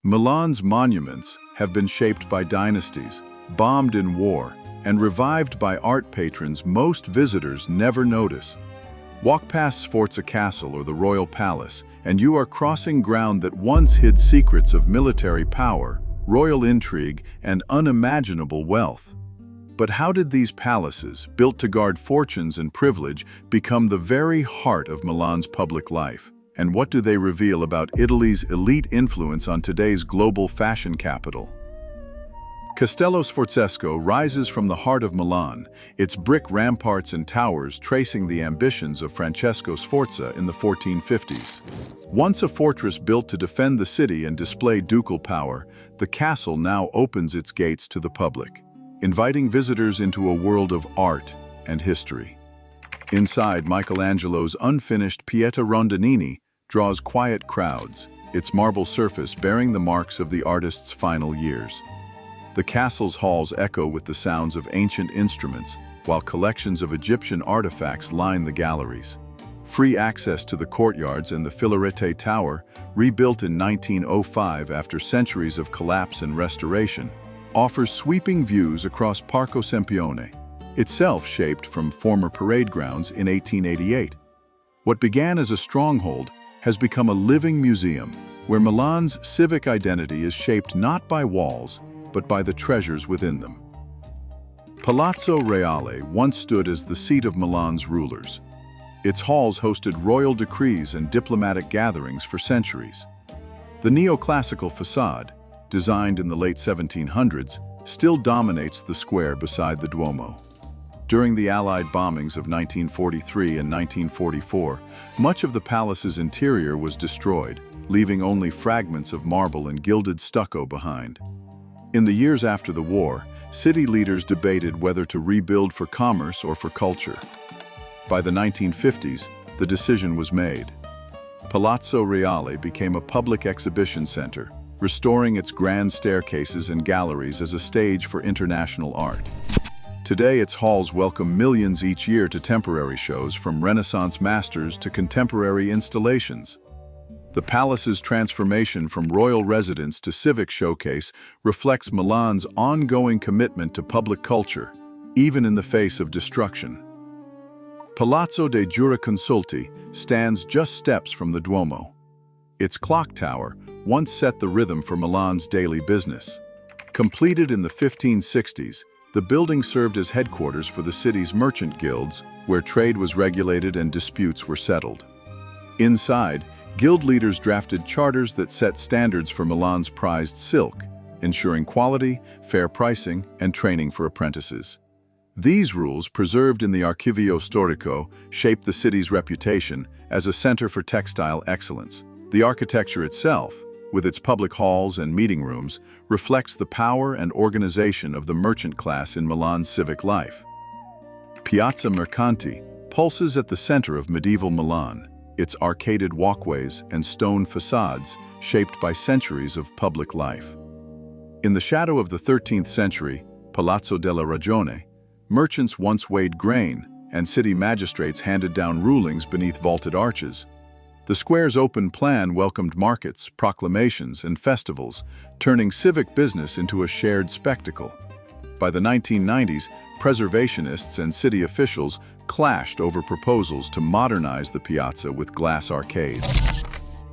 Milan's monuments have been shaped by dynasties, bombed in war, and revived by art patrons most visitors never notice. Walk past Sforza Castle or the Royal Palace, and you are crossing ground that once hid secrets of military power, royal intrigue, and unimaginable wealth. But how did these palaces, built to guard fortunes and privilege, become the very heart of Milan's public life? And what do they reveal about Italy's elite influence on today's global fashion capital? Castello Sforzesco rises from the heart of Milan, its brick ramparts and towers tracing the ambitions of Francesco Sforza in the 1450s. Once a fortress built to defend the city and display ducal power, the castle now opens its gates to the public, inviting visitors into a world of art and history. Inside, Michelangelo's unfinished Pieta Rondanini draws quiet crowds, its marble surface bearing the marks of the artist's final years. The castle's halls echo with the sounds of ancient instruments, while collections of Egyptian artifacts line the galleries. Free access to the courtyards and the Filarete Tower, rebuilt in 1905 after centuries of collapse and restoration, offers sweeping views across Parco Sempione, itself shaped from former parade grounds in 1888. What began as a stronghold has become a living museum, where Milan's civic identity is shaped not by walls, but by the treasures within them. Palazzo Reale once stood as the seat of Milan's rulers. Its halls hosted royal decrees and diplomatic gatherings for centuries. The neoclassical facade, designed in the late 1700s, still dominates the square beside the Duomo. During the Allied bombings of 1943 and 1944, much of the palace's interior was destroyed, leaving only fragments of marble and gilded stucco behind. In the years after the war, city leaders debated whether to rebuild for commerce or for culture. By the 1950s, the decision was made. Palazzo Reale became a public exhibition center, restoring its grand staircases and galleries as a stage for international art. Today, its halls welcome millions each year to temporary shows, from Renaissance masters to contemporary installations. The palace's transformation from royal residence to civic showcase reflects Milan's ongoing commitment to public culture, even in the face of destruction. Palazzo dei Giureconsulti stands just steps from the Duomo. Its clock tower once set the rhythm for Milan's daily business. Completed in the 1560s, the building served as headquarters for the city's merchant guilds, where trade was regulated and disputes were settled. Inside, guild leaders drafted charters that set standards for Milan's prized silk, ensuring quality, fair pricing, and training for apprentices. These rules, preserved in the Archivio Storico, shaped the city's reputation as a center for textile excellence. The architecture itself, with its public halls and meeting rooms, reflects the power and organization of the merchant class in Milan's civic life. Piazza Mercanti pulses at the center of medieval Milan, its arcaded walkways and stone facades shaped by centuries of public life. In the shadow of the 13th century, Palazzo della Ragione, merchants once weighed grain, and city magistrates handed down rulings beneath vaulted arches. The square's open plan welcomed markets, proclamations, and festivals, turning civic business into a shared spectacle. By the 1990s, preservationists and city officials clashed over proposals to modernize the piazza with glass arcades.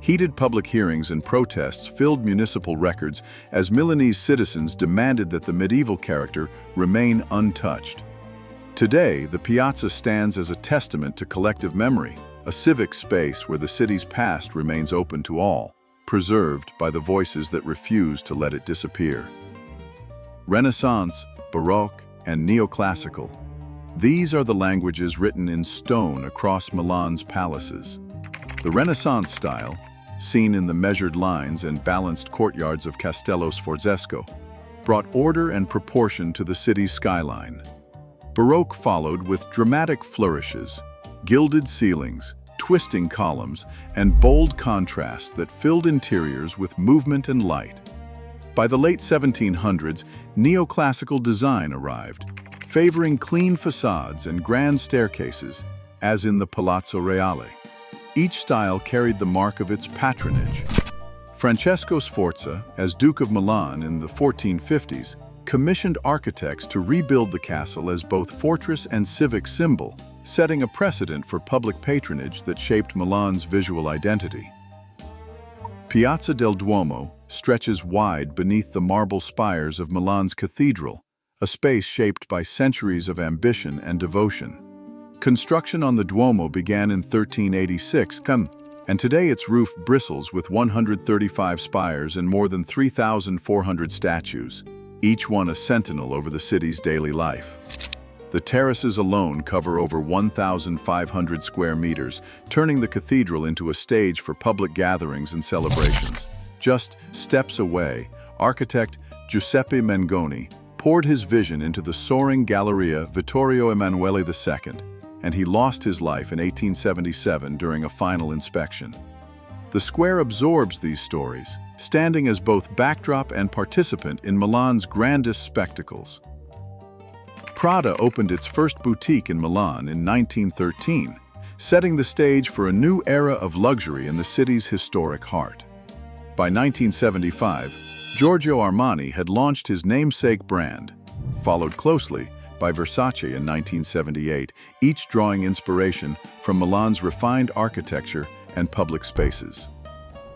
Heated public hearings and protests filled municipal records as Milanese citizens demanded that the medieval character remain untouched. Today, the piazza stands as a testament to collective memory, a civic space where the city's past remains open to all, preserved by the voices that refuse to let it disappear. Renaissance, Baroque, and Neoclassical. These are the languages written in stone across Milan's palaces. The Renaissance style, seen in the measured lines and balanced courtyards of Castello Sforzesco, brought order and proportion to the city's skyline. Baroque followed with dramatic flourishes, gilded ceilings, twisting columns, and bold contrasts that filled interiors with movement and light. By the late 1700s, neoclassical design arrived, favoring clean facades and grand staircases, as in the Palazzo Reale. Each style carried the mark of its patronage. Francesco Sforza, as Duke of Milan in the 1450s, commissioned architects to rebuild the castle as both fortress and civic symbol, setting a precedent for public patronage that shaped Milan's visual identity. Piazza del Duomo stretches wide beneath the marble spires of Milan's cathedral, a space shaped by centuries of ambition and devotion. Construction on the Duomo began in 1386, and today its roof bristles with 135 spires and more than 3,400 statues, each one a sentinel over the city's daily life. The terraces alone cover over 1,500 square meters, turning the cathedral into a stage for public gatherings and celebrations. Just steps away, architect Giuseppe Mengoni poured his vision into the soaring Galleria Vittorio Emanuele II, and he lost his life in 1877 during a final inspection. The square absorbs these stories, standing as both backdrop and participant in Milan's grandest spectacles. Prada opened its first boutique in Milan in 1913, setting the stage for a new era of luxury in the city's historic heart. By 1975, Giorgio Armani had launched his namesake brand, followed closely by Versace in 1978, each drawing inspiration from Milan's refined architecture and public spaces.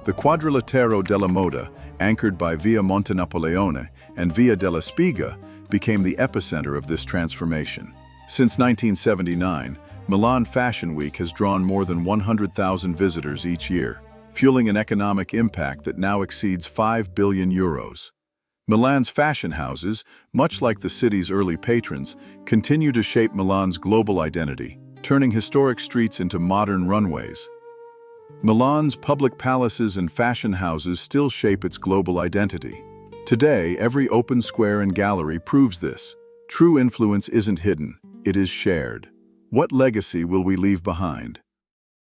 The Quadrilatero della Moda, anchored by Via Monte Napoleone and Via della Spiga, became the epicenter of this transformation. Since 1979, Milan Fashion Week has drawn more than 100,000 visitors each year, fueling an economic impact that now exceeds 5 billion euros. Milan's fashion houses, much like the city's early patrons, continue to shape Milan's global identity, turning historic streets into modern runways. Milan's public palaces and fashion houses still shape its global identity. Today, every open square and gallery proves this. True influence isn't hidden, it is shared. What legacy will we leave behind?